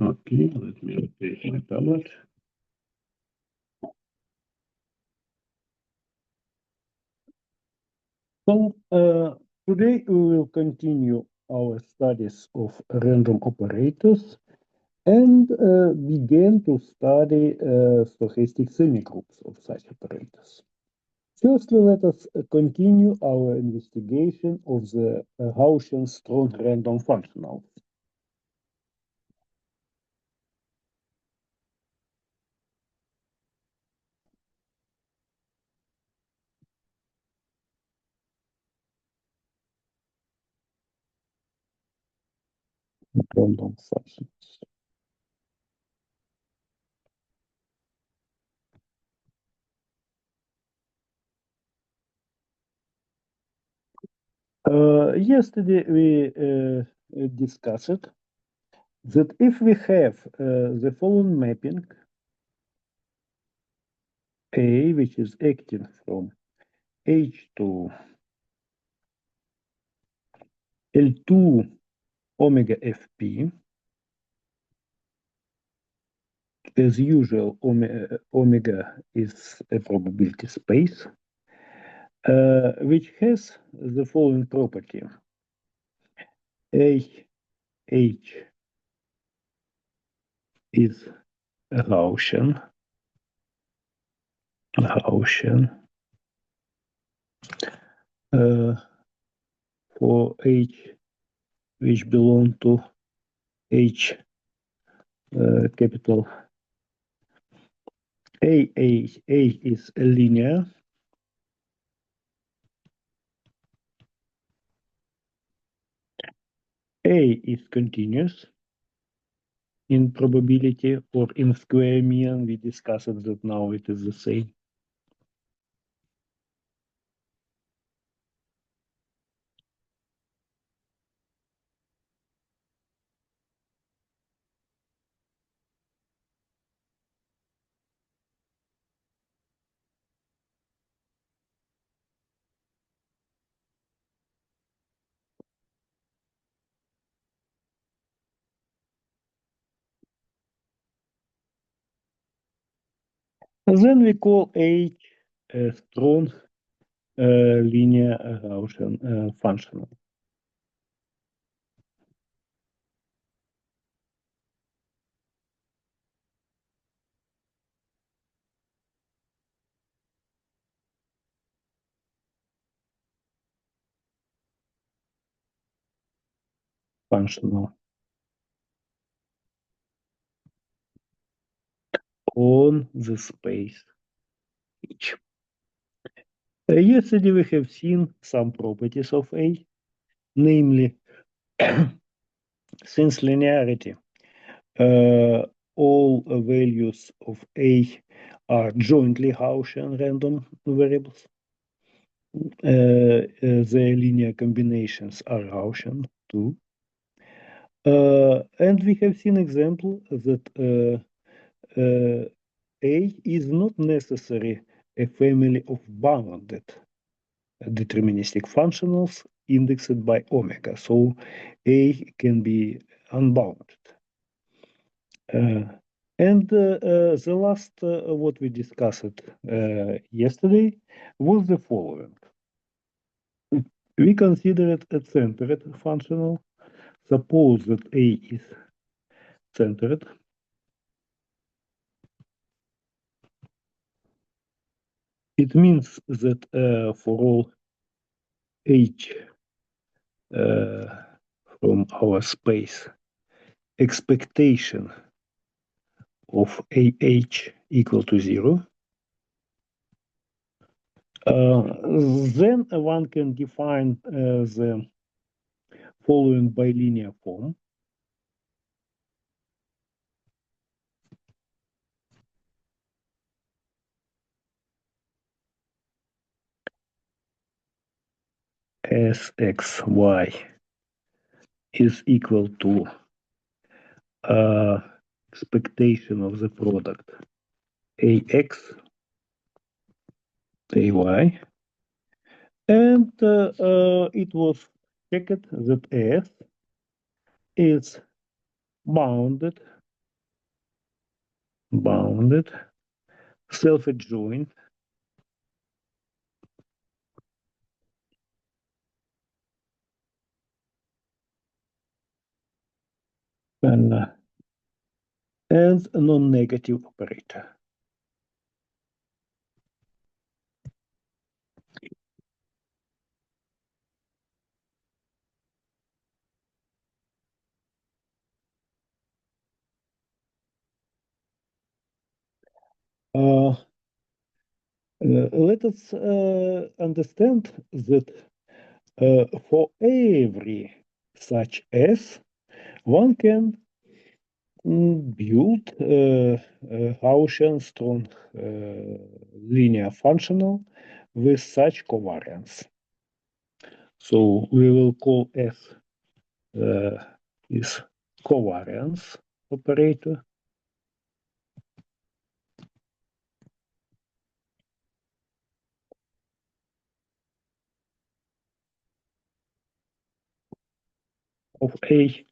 Okay, let me rotate my tablet. So today we will continue our studies of random operators and begin to study stochastic semigroups of such operators. Firstly, let us continue our investigation of the Gaussian strong random functionals. Random functions. Yesterday we discussed that if we have the following mapping, A, which is acting from H to L2 omega Fp, as usual, omega is a probability space, which has the following property. AH is a Gaussian. For H which belong to H capital A is a linear. A is continuous in probability or in square mean. We discussed that now it is the same. And then we call H a strong linear Gaussian functional. On the space H. Yesterday we have seen some properties of A, namely, since linearity, all values of A are jointly Gaussian random variables. The linear combinations are Gaussian too. And we have seen example that A is not necessarily a family of bounded deterministic functionals indexed by omega. So A can be unbounded. And the last what we discussed yesterday was the following. We considered a centered functional. Suppose that A is centered. It means that for all H from our space, expectation of AH equal to 0. Then one can define the following bilinear form. Sxy is equal to expectation of the product Ax, Ay, and it was checked that S is bounded bounded, self-adjoint, and a non-negative operator. Let us understand that for every such S, one can build a Gaussian strong linear functional with such covariance. So we will call S is covariance operator. Of A,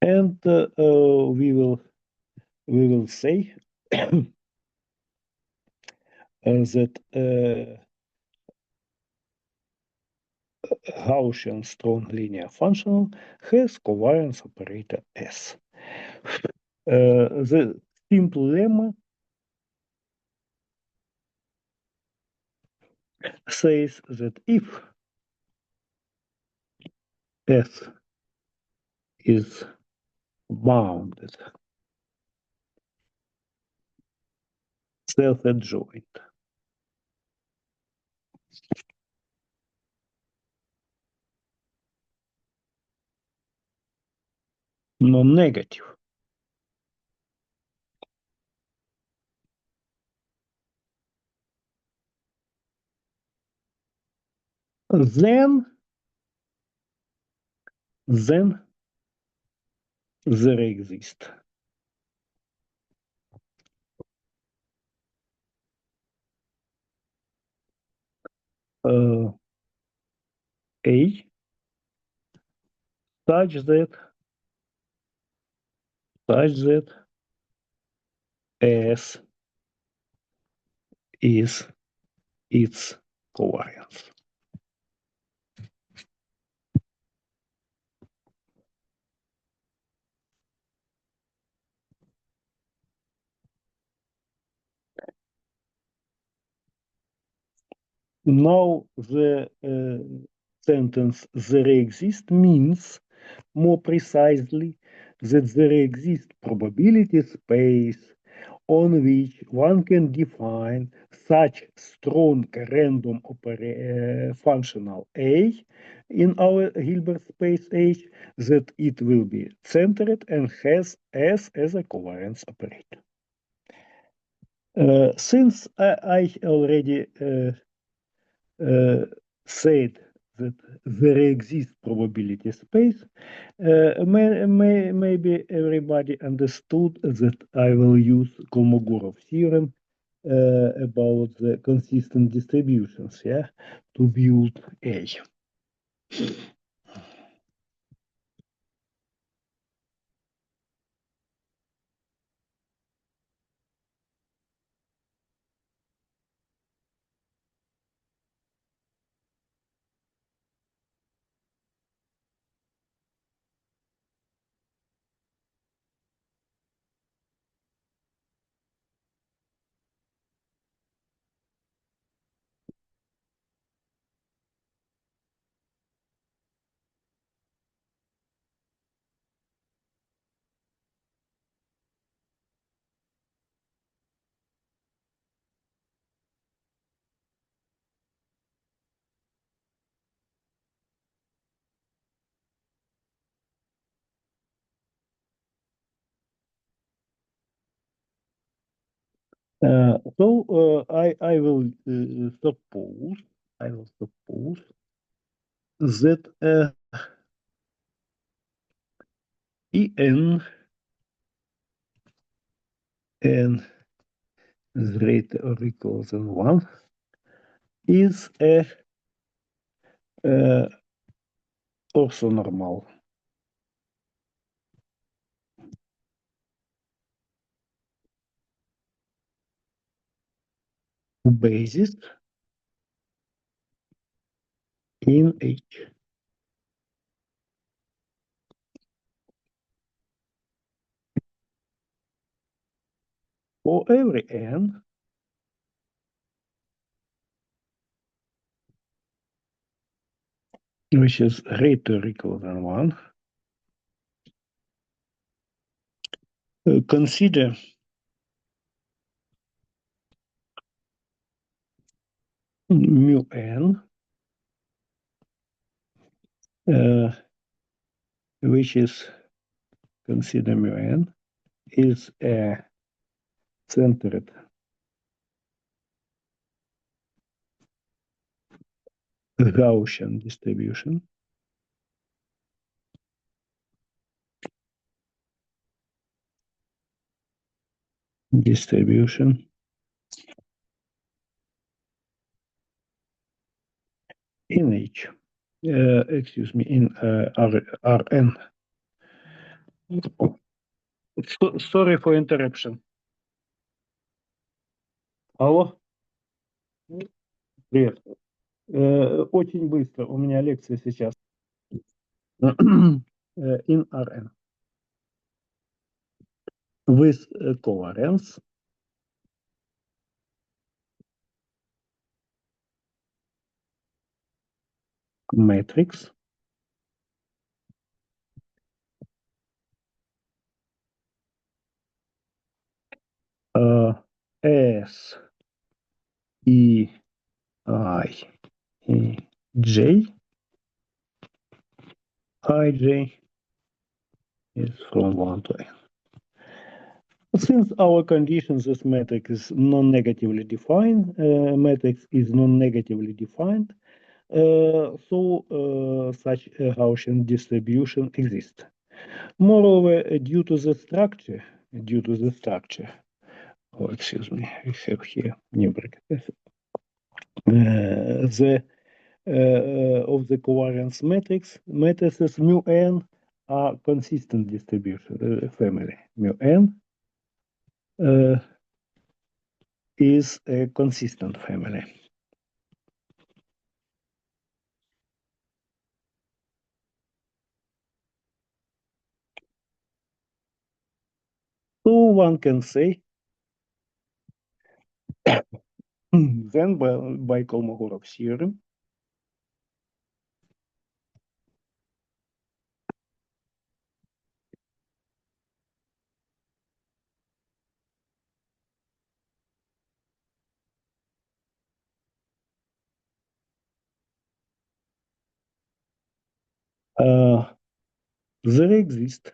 and we will say that Gaussian strong linear functional has covariance operator S. The simple lemma says that if S is bounded, self-adjoint, non-negative, then there exists A such that S is its covariance. Now the sentence there exists means more precisely that there exists probability space on which one can define such strong random functional A in our Hilbert space H that it will be centered and has S as a covariance operator. Since I already said that there exists probability space, maybe everybody understood that I will use Kolmogorov theorem about the consistent distributions, yeah, to build A. I will suppose that En n greater or equal than 1 is a orthonormal. basis in H. For every n which is greater or equal than 1, consider mu n, which is, consider mu n, is a centered Gaussian distribution. In H, excuse me, in Rn. Sorry for interruption. Алло? Привет. Очень быстро, у меня лекция сейчас. In Rn. With covariance matrix S E I E J Ij is from 1 to n. Since our conditions, this matrix is non-negatively defined, so such a Gaussian distribution exists. Moreover, due to the structure, oh, excuse me, I have here new bracket. Of the covariance matrices mu n are consistent distribution family. Mu n is a consistent family. So one can say then by Kolmogorov's theorem, there exists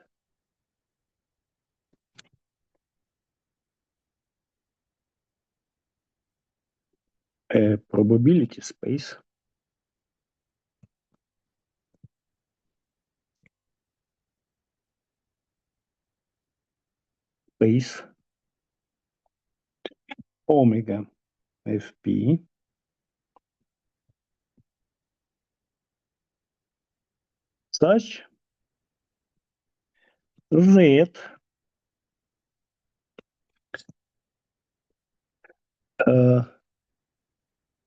a probability space omega fp such that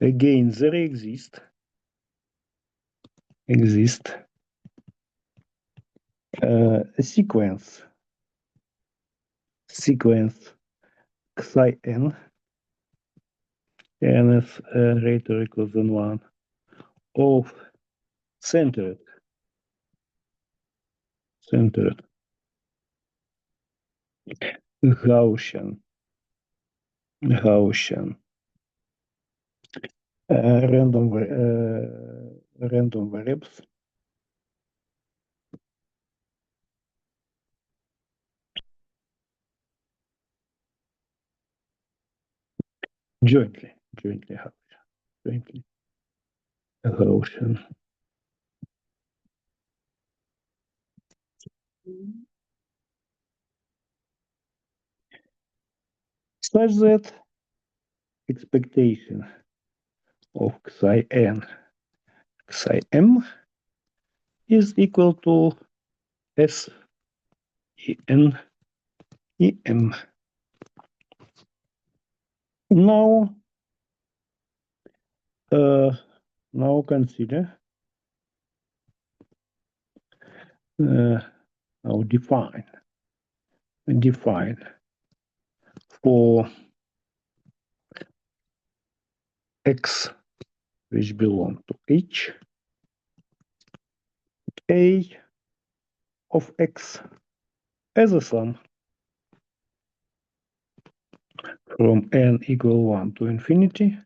again there exists a sequence psi n is greater or equal than 1 of centered Gaussian random variables jointly Gaussian. Such that expectation of psi n, psi m is equal to S E N E M. Now Now consider now define for x which belong to H, A of x as a sum from n equal 1 to infinity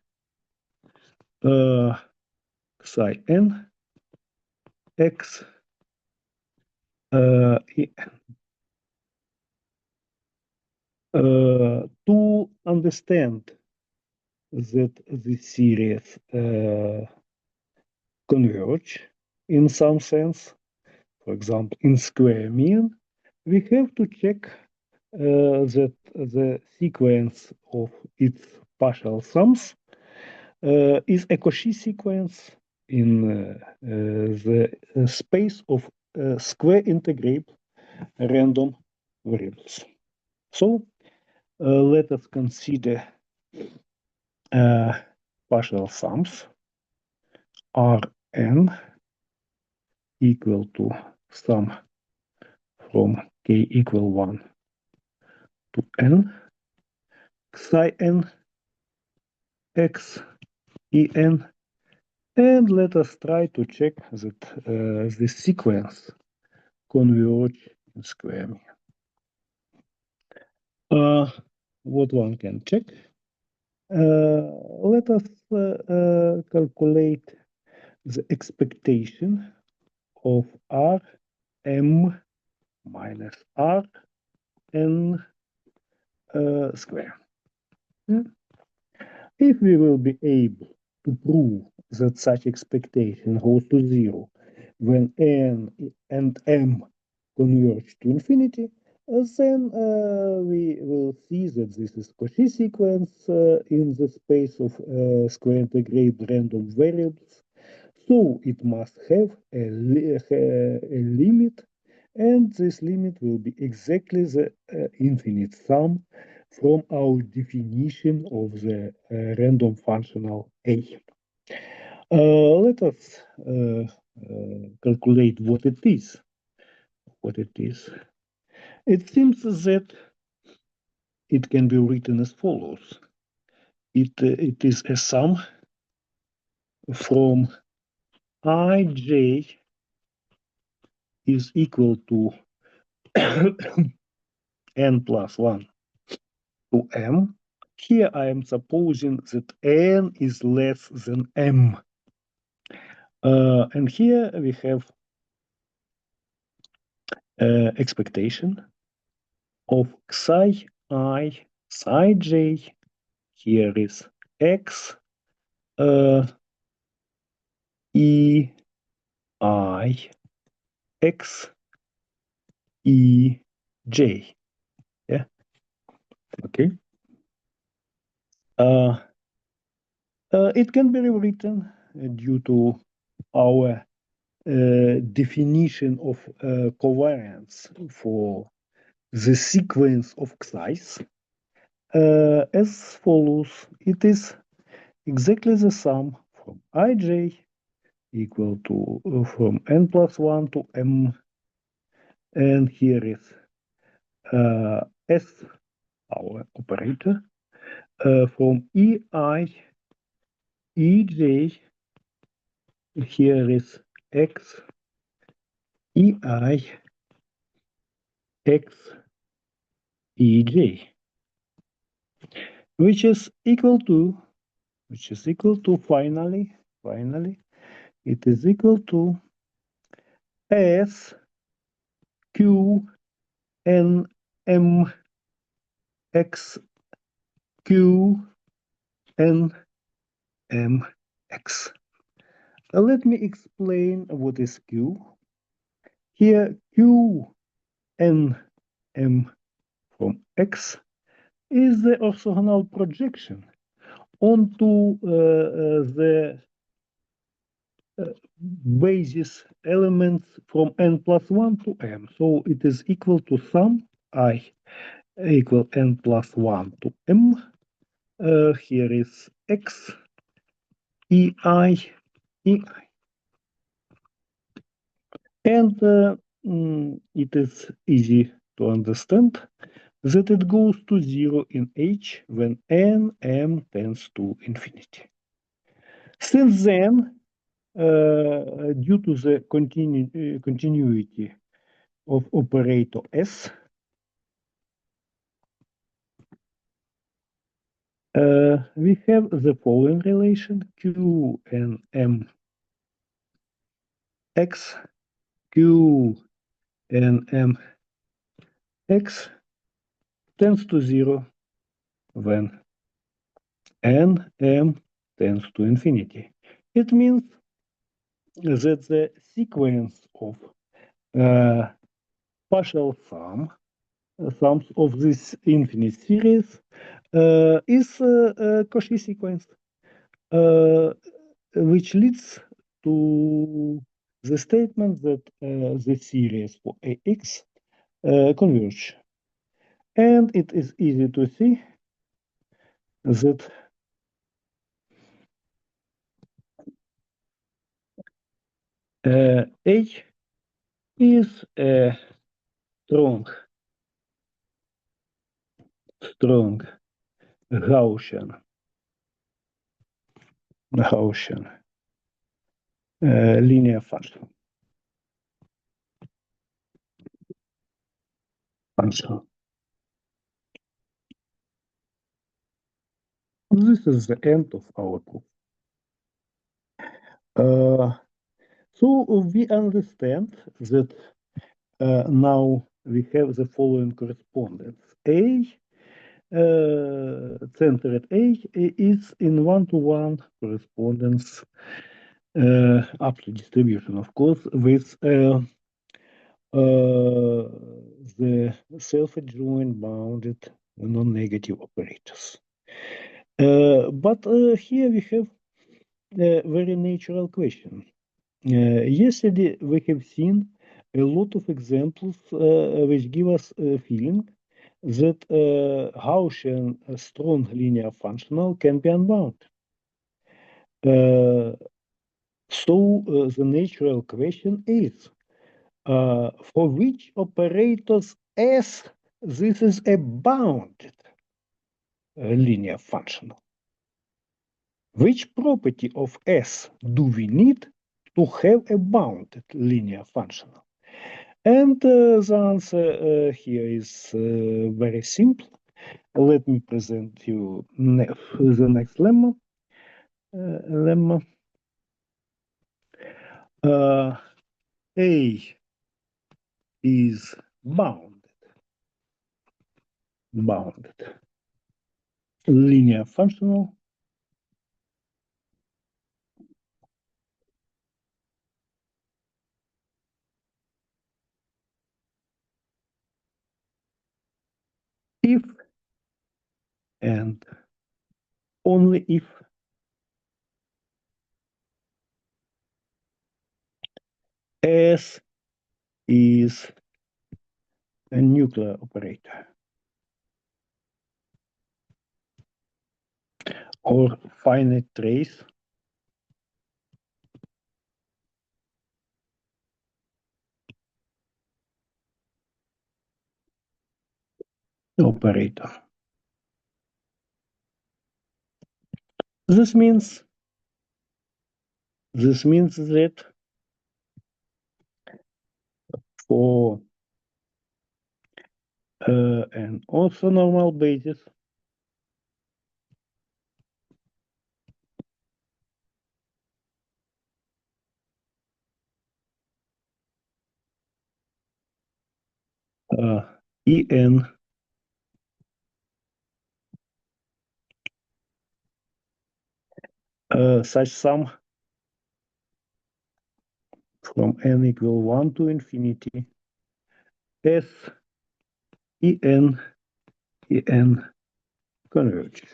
psi n x to understand that the series converge in some sense, for example, in square mean, we have to check that the sequence of its partial sums is a Cauchy sequence in the space of square integrable random variables. So let us consider partial sums Rn equal to sum from k equal 1 to n psi n x en, and let us try to check that the sequence converge in square mean. What one can check? Let us calculate the expectation of R m minus R n square. If we will be able to prove that such expectation goes to 0 when n and m converge to infinity, then we will see that this is Cauchy sequence in the space of square integrable random variables. So it must have a limit, and this limit will be exactly the infinite sum from our definition of the random functional A. Let us calculate what it is. It seems that it can be written as follows. It is a sum from ij is equal to n plus 1 to m. Here I am supposing that n is less than m. And here we have expectation of psi I, psi j. Here is x e I x e j. Yeah. Okay. It can be rewritten due to our definition of covariance for the sequence of xi's as follows. It is exactly the sum from ij equal to from n plus 1 to m, and here is s, our operator, from ei ej, here is x ei x ej, which is equal to finally it is equal to s q n m x q n m x. Let me explain what is q. Here q n m from x is the orthogonal projection onto the basis elements from n plus 1 to m. So it is equal to sum I equal n plus 1 to m. Here is x EI, EI. And it is easy to understand that it goes to 0 in H when n m tends to infinity. Since then, due to the continuity of operator S, we have the following relation: Q and M X, Q and M X tends to 0 when n M tends to infinity. It means that the sequence of partial sums of this infinite series is a Cauchy sequence, which leads to the statement that the series for AX converge. And it is easy to see that H is a strong Gaussian linear function. This is the end of our proof. So we understand that now we have the following correspondence. A center at A is in one-to-one correspondence up to distribution, of course, with the self-adjoint bounded non-negative operators. But here we have a very natural question. Yesterday we have seen a lot of examples which give us a feeling that Gaussian strong linear functional can be unbounded. So the natural question is, for which operators S this is a bounded linear functional? Which property of S do we need to have a bounded linear functional? And the answer here is very simple. Let me present you the next lemma. A is bounded linear functional if and only if S is a nuclear operator or finite trace operator. This means that for an orthonormal basis, En such sum from n equal 1 to infinity S En converge.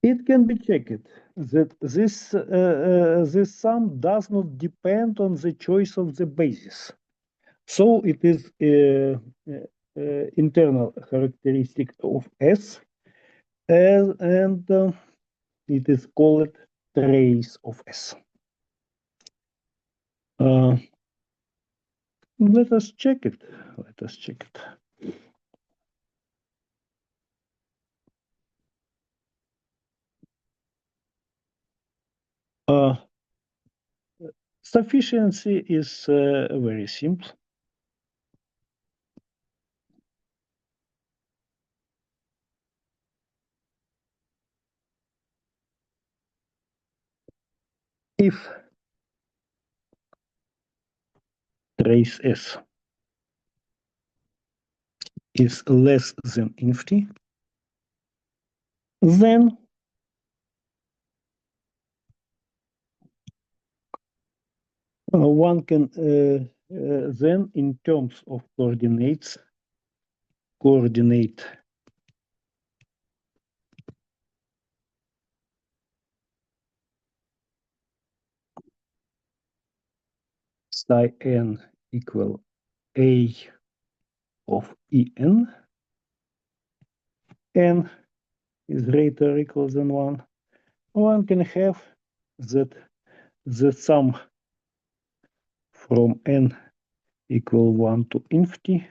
It can be checked that this sum does not depend on the choice of the basis. So it is internal characteristic of S and it is called trace of S. Let us check it. Let us check it. Sufficiency is very simple. If trace S is less than infinity, then one can then in terms of coordinate psi n equal a of En, n is greater or equal than 1, one can have that the sum from n equal 1 to infinity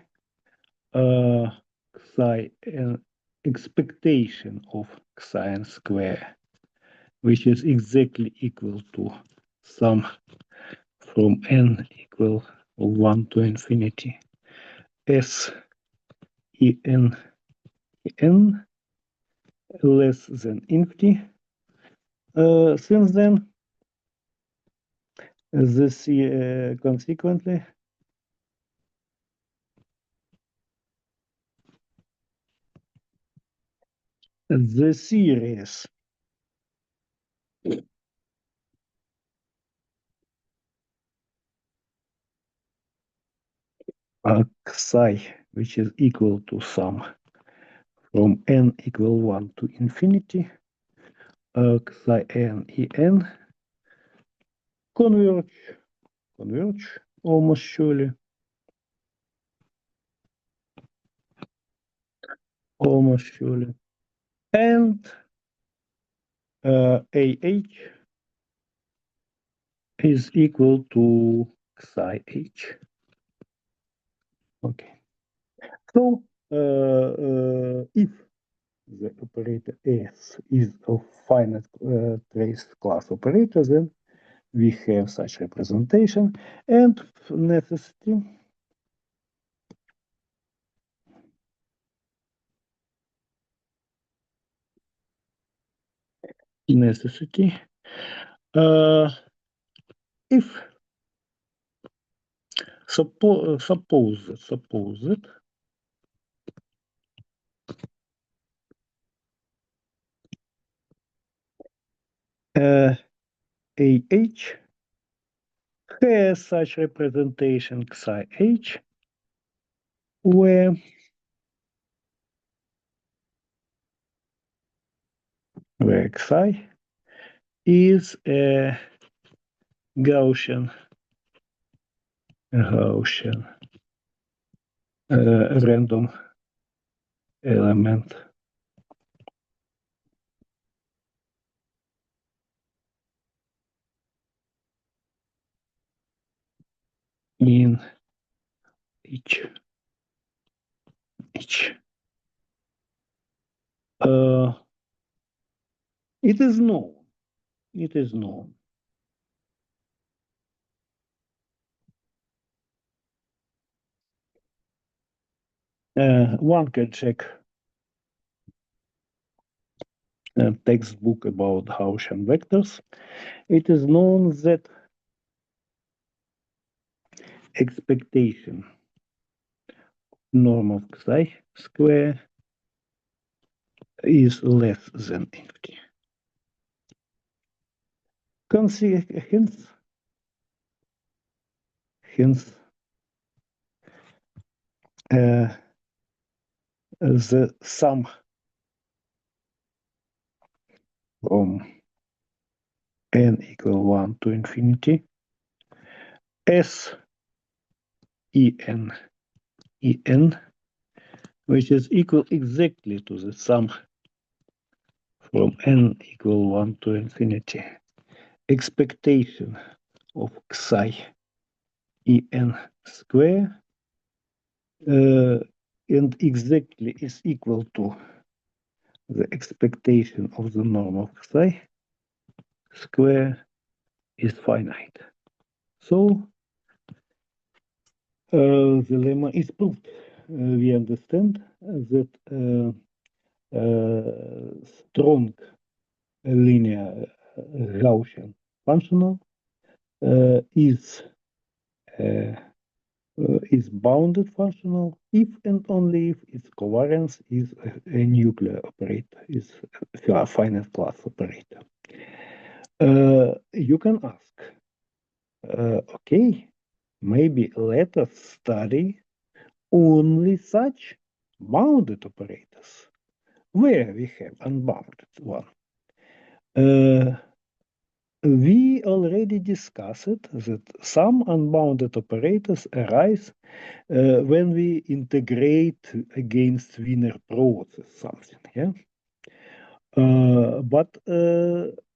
psi n expectation of psi n square, which is exactly equal to sum from n equal 1 to infinity s en less than infinity. Since then, this consequently the series psi, which is equal to sum from n equal 1 to infinity psi n en converge almost surely, and ah is equal to psi h. Okay. So if the operator S is of finite trace class operator, then we have such representation, and necessity if suppose that AH has such representation psi h, where xi is a Gaussian random element in each. It is known. One can check a textbook about Gaussian vectors. It is known that expectation norm of psi square is less than infinity. Hence, the sum from n equal 1 to infinity s en, which is equal exactly to the sum from n equal 1 to infinity. Expectation of psi en square and exactly is equal to the expectation of the norm of psi square is finite. So the lemma is proved. We understand that strong linear Gaussian functional is bounded functional if and only if its covariance is a nuclear operator, is a finite class operator. You can ask, okay, maybe let us study only such bounded operators where we have unbounded one. We already discussed that some unbounded operators arise when we integrate against Wiener process something, yeah. But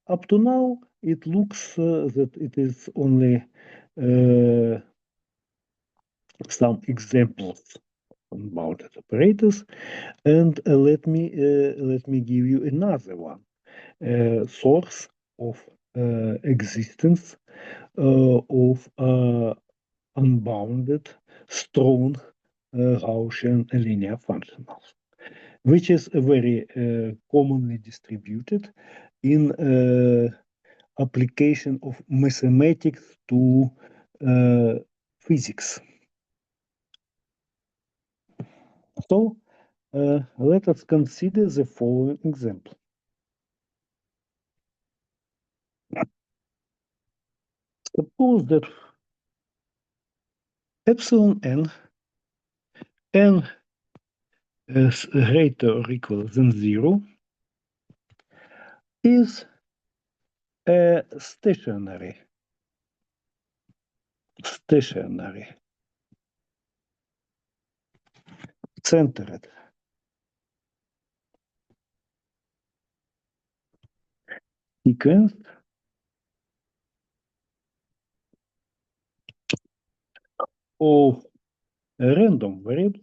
up to now, it looks that it is only some examples of unbounded operators, and let me give you another one source of existence of unbounded strong Gaussian linear functionals, which is very commonly distributed in application of mathematics to physics. So let us consider the following example. Suppose that epsilon n is greater or equal than 0, is a stationary centered sequence of random variable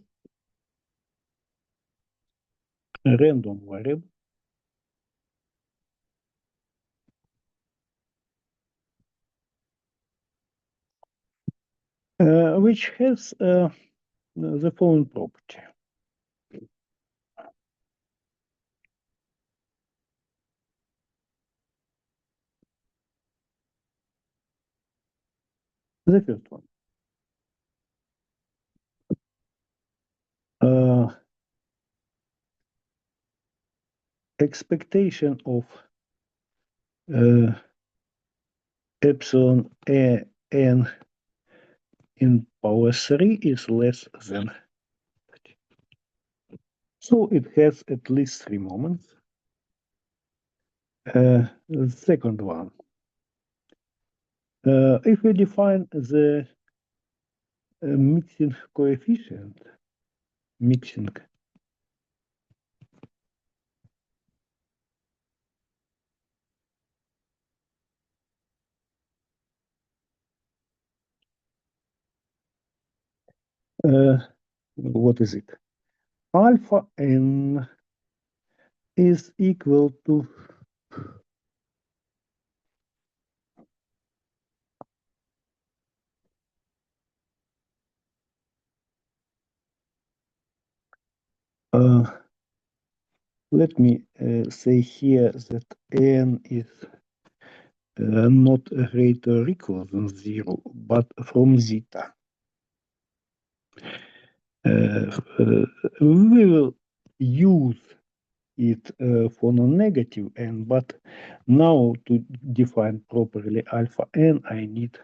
which has the following property. The first one. Expectation of epsilon a n in power 3 is less than. So it has at least 3 moments. The second one. If we define the mixing coefficient, what is it? Alpha n is equal to let me say here that n is not greater or equal than 0, but from zeta. We will use it for non-negative n, but now to define properly alpha n, I need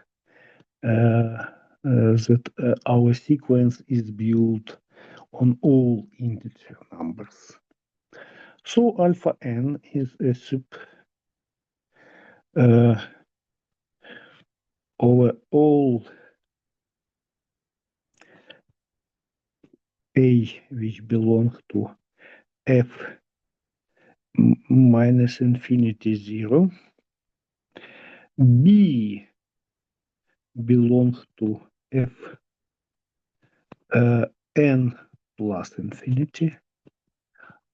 that our sequence is built on all integer numbers. So alpha n is a sup over all a which belongs to f minus infinity 0. B belongs to f n plus infinity.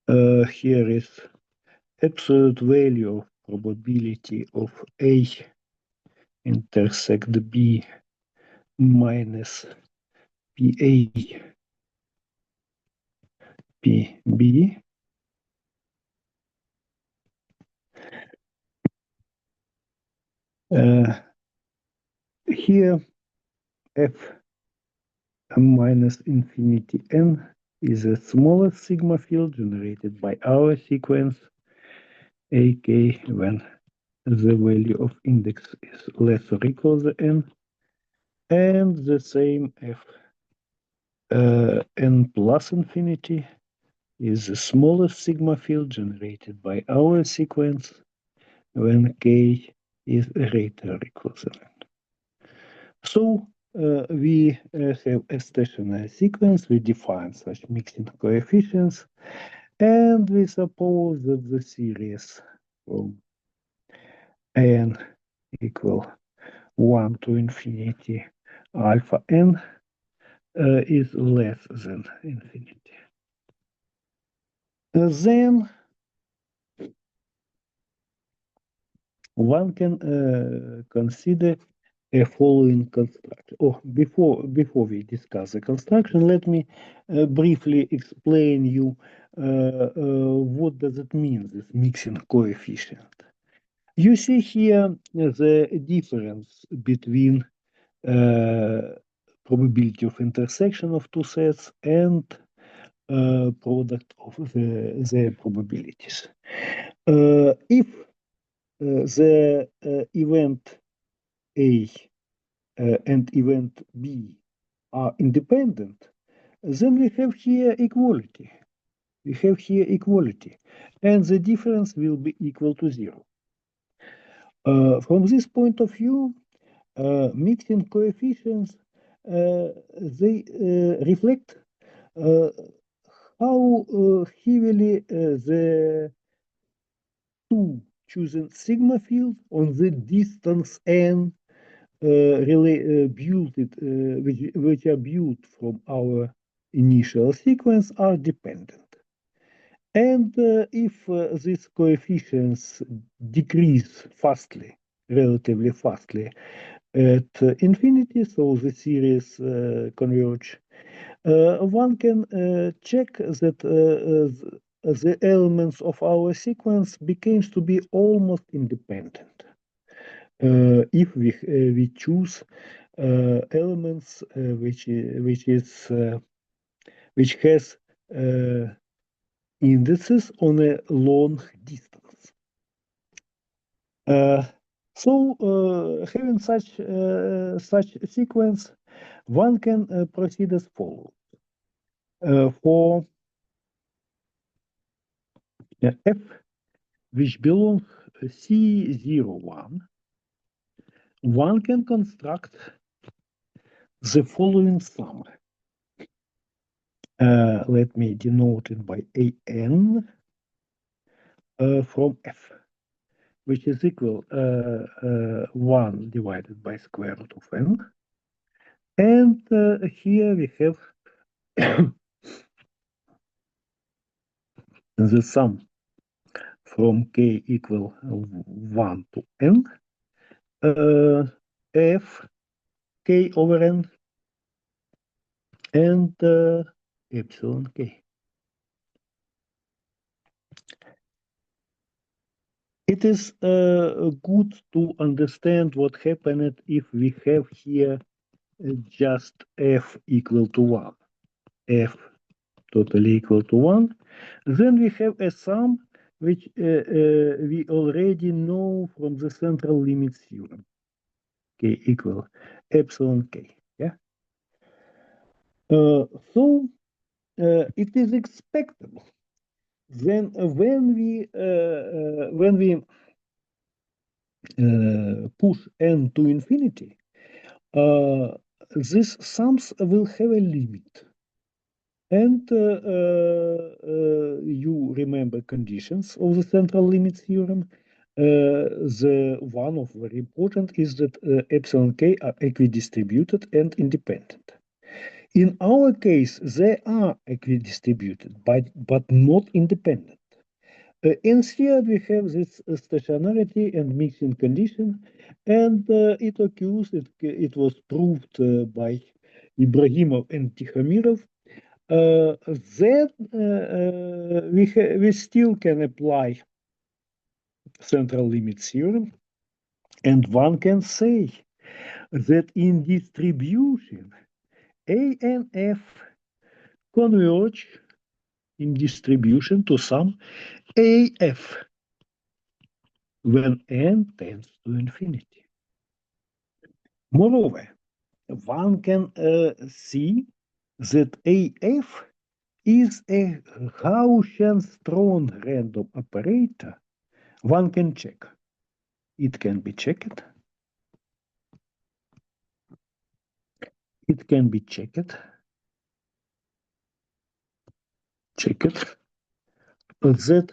Here is absolute value of probability of A intersect B minus PA PB. Here f minus infinity n is the smallest sigma field generated by our sequence AK when the value of index is less or equal to n, and the same f n plus infinity is the smallest sigma field generated by our sequence when k is greater or equal to n. So we have a stationary sequence, we define such mixing coefficients, and we suppose that the series from n equal 1 to infinity alpha n is less than infinity. Then one can consider a following construction. Oh, before we discuss the construction, let me briefly explain you what does it mean, this mixing coefficient. You see here the difference between probability of intersection of two sets and product of their probabilities. If the event A and event B are independent, then we have here equality. We have here equality, and the difference will be equal to 0. From this point of view, mixing coefficients, they reflect how heavily the two chosen sigma fields on the distance n which are built from our initial sequence are dependent. And if these coefficients decrease fastly, relatively fastly, at infinity, so the series converge, one can check that the elements of our sequence begins to be almost independent. If we choose elements which has indices on a long distance. So having such sequence, one can proceed as follows. For f which belongs C01, one can construct the following sum. Let me denote it by an from f, which is equal 1 divided by square root of n. And here we have the sum from k equal 1 to n, f k over n, and epsilon k. It is good to understand what happened if we have here just f equal to 1, f totally equal to 1. Then we have a sum which we already know from the central limit theorem, k equal epsilon k. Yeah. So it is expectable. Then when we push n to infinity, these sums will have a limit. And you remember conditions of the central limit theorem. The one of very important is that epsilon k are equidistributed and independent. In our case, they are equidistributed, but not independent. Instead, we have this stationarity and mixing condition, and it occurs, it was proved by Ibrahimov and Tikhomirov. Then we still can apply central limit theorem, and one can say that in distribution, A and F converge in distribution to some AF when n tends to infinity. Moreover, one can see that AF is a Gaussian strong random operator. One can check. It can be checked. It can be checked. Checked that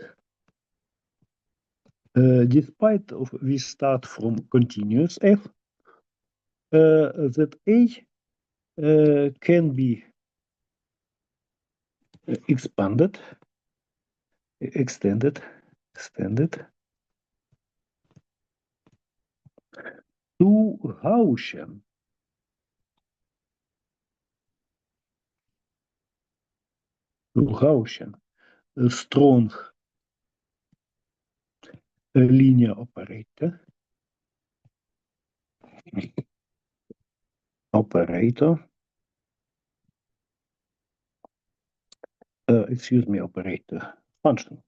despite of we start from continuous f, that A can be expanded, extended to Gaussian. Gaussian, a strong linear operator. Excuse me, operator, function.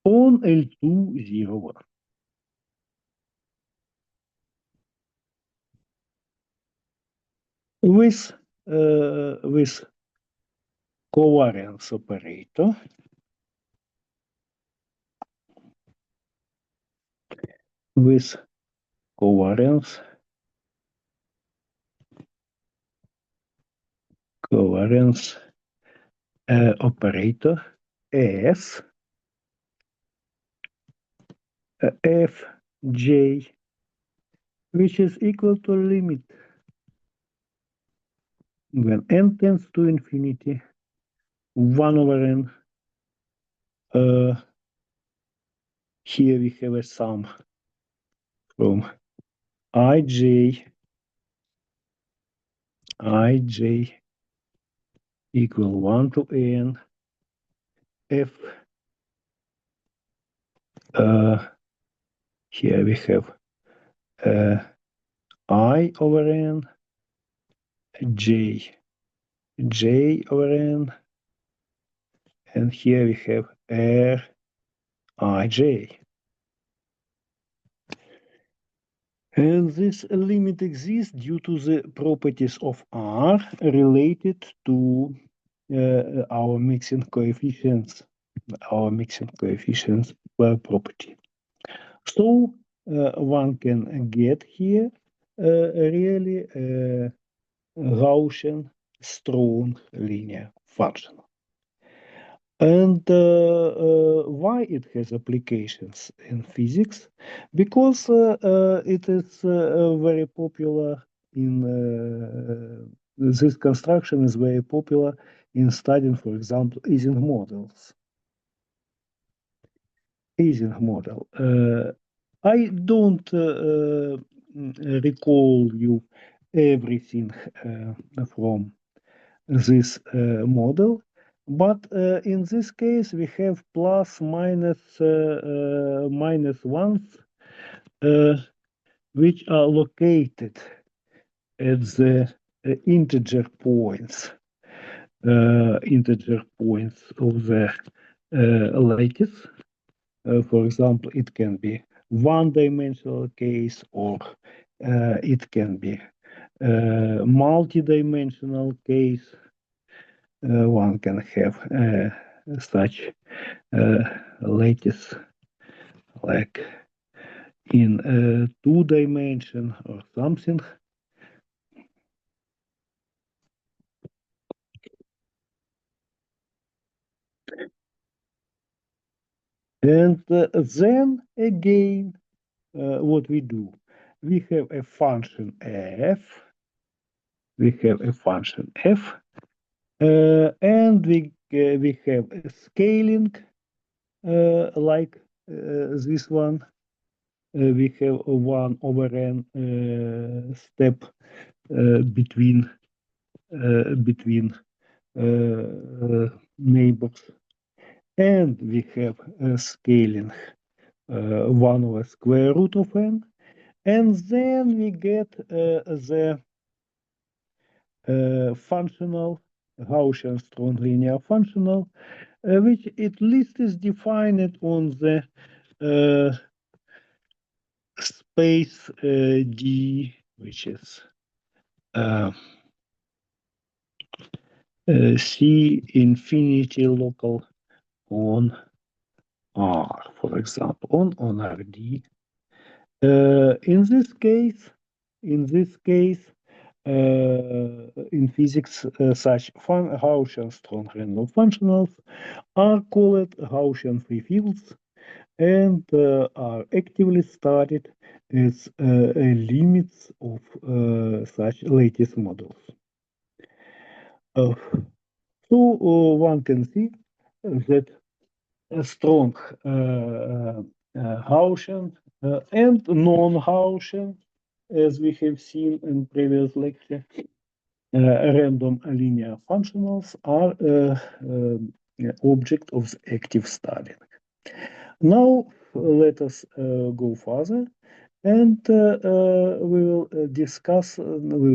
On L201. With covariance operator, with covariance operator S Fj, which is equal to limit when n tends to infinity 1 over n. Here we have a sum from ij equal 1 to n f. Here we have I over n, j over n, and here we have r ij. And this limit exists due to the properties of R related to our mixing coefficients property. So one can get here really Gaussian strong linear function. And why it has applications in physics? Because it is very popular in this construction is very popular in studying, for example, Ising models. Ising model. I don't recall you everything from this model, but in this case we have plus minus ones which are located at the integer points of the lattice. For example, it can be one-dimensional case, or it can be multi-dimensional case. One can have such lattice like in 2 dimension or something. And then again, what we do, we have a function f, and we have a scaling like this one. We have a 1 over n step between neighbors, and we have a scaling 1 over square root of n, and then we get the functional Gaussian strong linear functional, which at least is defined on the space D, which is C infinity local on R, for example, on RD. In this case, in physics, such Gaussian strong random functionals are called Gaussian free fields and are actively studied as limits of such lattice models. So one can see that a strong Gaussian and non-Gaussian, as we have seen in previous lecture, random linear functionals are object of the active study. Now let us go further, and we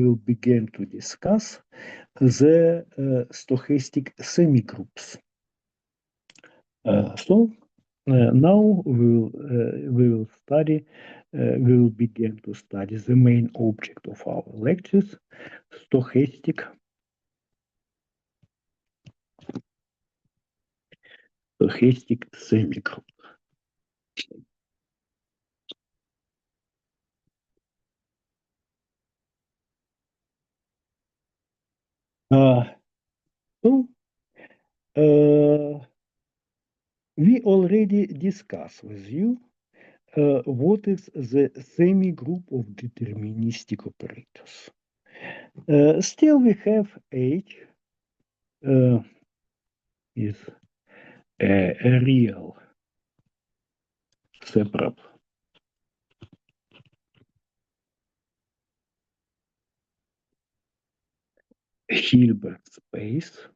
will begin to discuss the stochastic semigroups. So now we will begin to study the main object of our lectures, stochastic semigroup. So we already discussed with you what is the semigroup of deterministic operators. Still, we have H is a real separable Hilbert space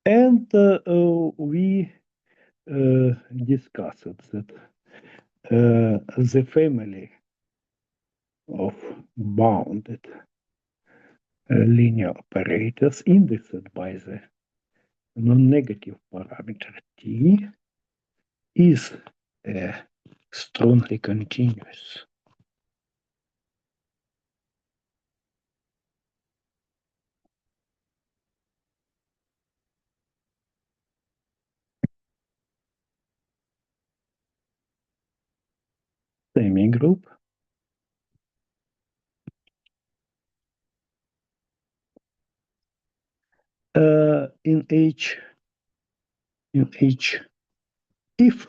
and we discussed that the family of bounded linear operators indexed by the non-negative parameter t is strongly continuous. Semigroup in H if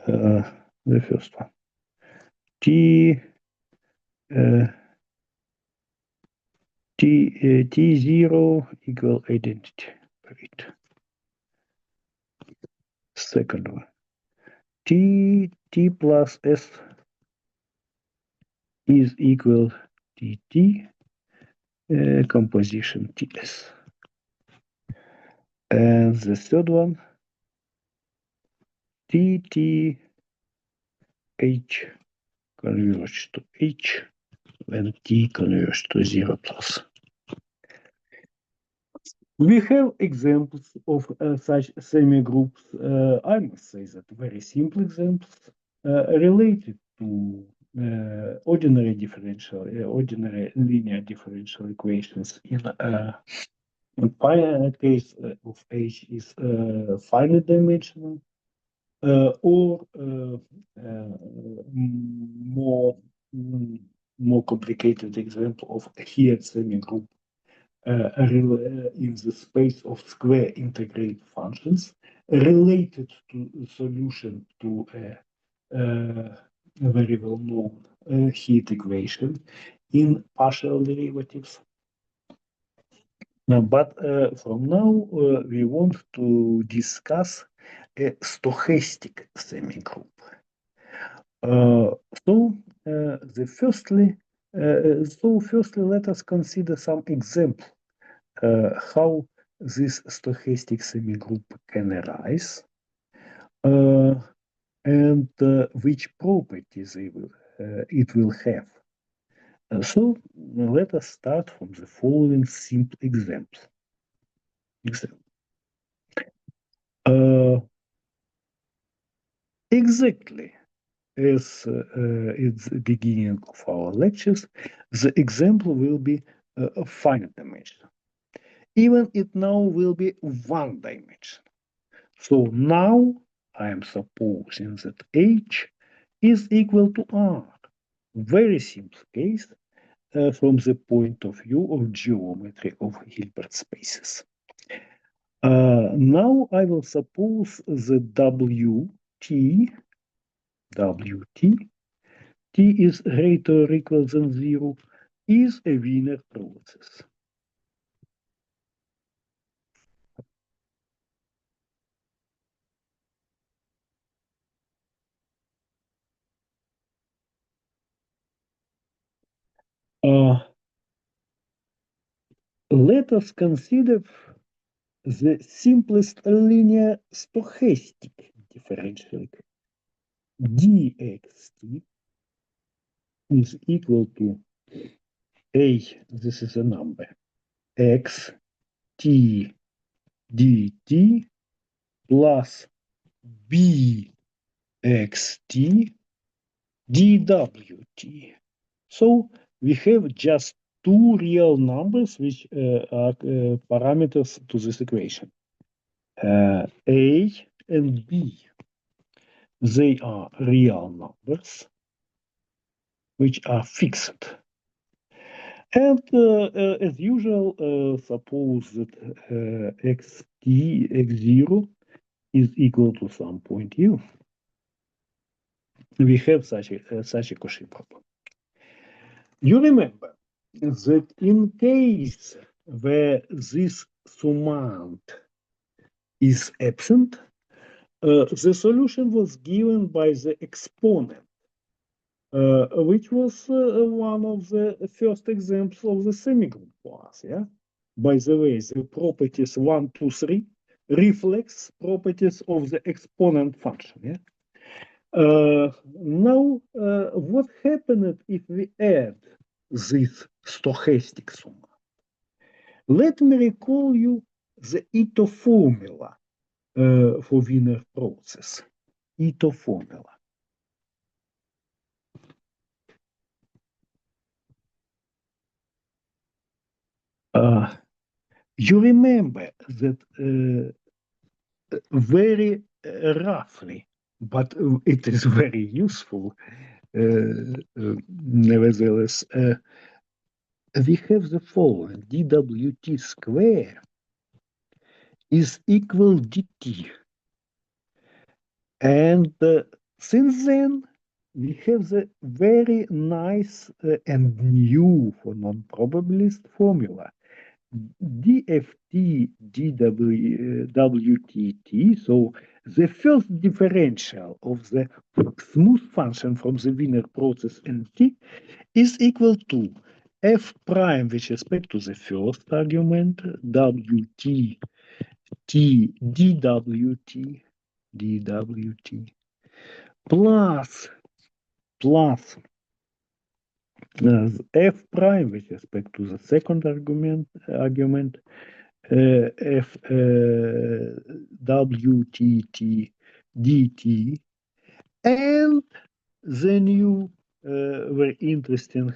the first one t t0 equal identity operator. Second one t plus s is equal tt composition ts. And the third one tt h converge to h when t converges to 0 plus. We have examples of such semigroups. I must say that very simple examples. related to ordinary linear differential equations in case of H is finite dimensional, or more more complicated example of a here semigroup in the space of square integrate functions related to solution to a very well-known heat equation in partial derivatives. But from now, we want to discuss a stochastic semigroup. Firstly, let us consider some example how this stochastic semigroup can arise, and which properties it will have. So let us start from the following simple example. Exactly as it's the beginning of our lectures, the example will be a finite dimension. Even it now will be one dimension. So now I am supposing that H is equal to R. Very simple case from the point of view of geometry of Hilbert spaces. Now I will suppose the WT, T is greater or equal than 0, is a Wiener process. Let us consider the simplest linear stochastic differential equation. dxt is equal to a, this is a number, x t dt plus b x t dwt. So we have just two real numbers which are parameters to this equation. A and B. They are real numbers which are fixed. And as usual, suppose that x0 is equal to some point u. We have such a Cauchy problem. You remember that in case where this summand is absent, the solution was given by the exponent, which was one of the first examples of the semigroup class. Yeah. By the way, the properties 1, 2, 3 reflects properties of the exponent function. Yeah. Now, what happened if we add this stochastic sum? Let me recall you the Ito formula for Wiener process. Ito formula. You remember that very roughly, but it is very useful, nevertheless, we have the following: dwt square is equal dt. And since then, we have the very nice and new for non-probabilist formula. dft dwtt, so the first differential of the smooth function from the Wiener process in T is equal to f prime with respect to the first argument, wt t dwt plus f prime with respect to the second argument f wtt dt, And the new very interesting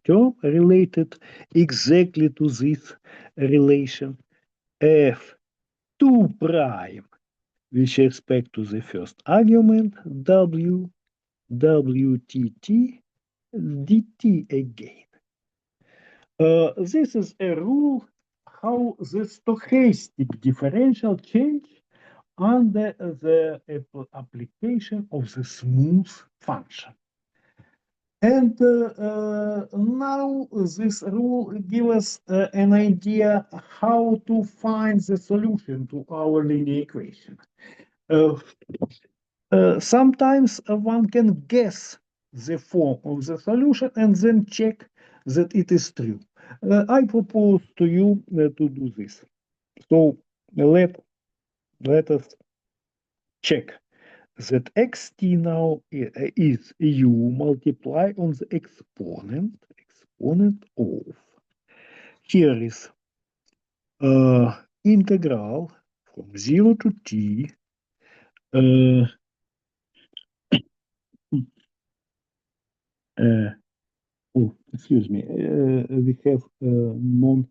term related exactly to this relation, f2 prime, with respect to the first argument, w, wtt, dt again. This is a rule how the stochastic differential change under the application of the smooth function. And now this rule gives us an idea how to find the solution to our linear equation. Sometimes one can guess the form of the solution and then check that it is true. I propose to you to do this. So let us check that xt now is u multiply on the exponent of. Here is integral from 0 to t. Oh, excuse me. We have non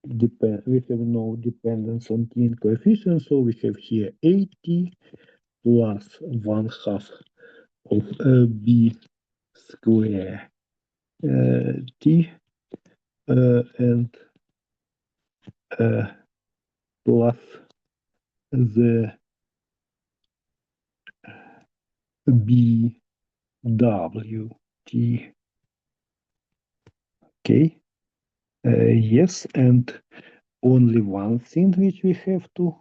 we have no dependence on t in coefficient, so we have here 80 plus 1/2 of b square t and plus the b w t. Okay. Yes, and only one thing which we have to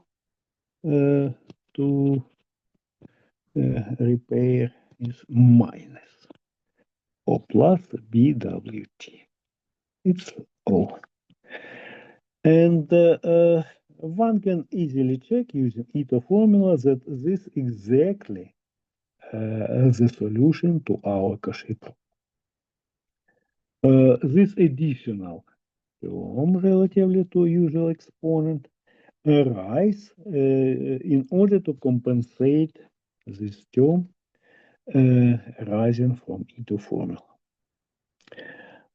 repair is minus or plus bwt. It's all. And one can easily check using iter formula that this exactly the solution to our Cauchy problem. This additional term relatively to usual exponent arise in order to compensate this term arising from iter formula.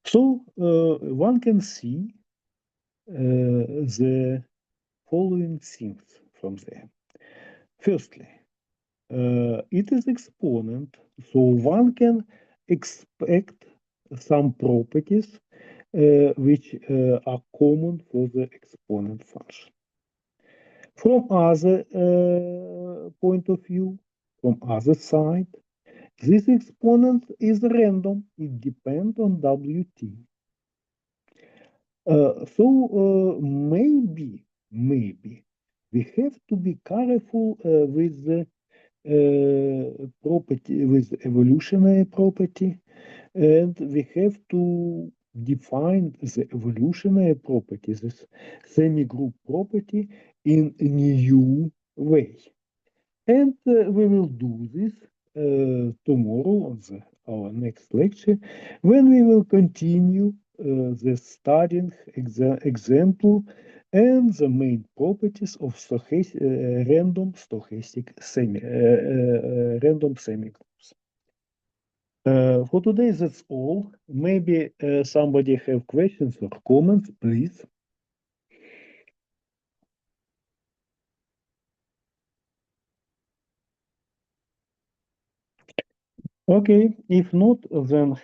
So one can see the following things from there. Firstly, it is exponent, so one can expect some properties which are common for the exponent function. From other point of view, from other side, this exponent is random. It depends on Wt. So maybe we have to be careful with the property, with evolutionary property, and we have to define the evolutionary property, this semi-group property, in a new way. And we will do this tomorrow on our next lecture, when we will continue the studying example and the main properties of random stochastic random semigroups. For today, that's all. Maybe somebody have questions or comments, please. Okay, if not, then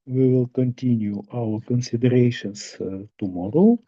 we will continue our considerations tomorrow.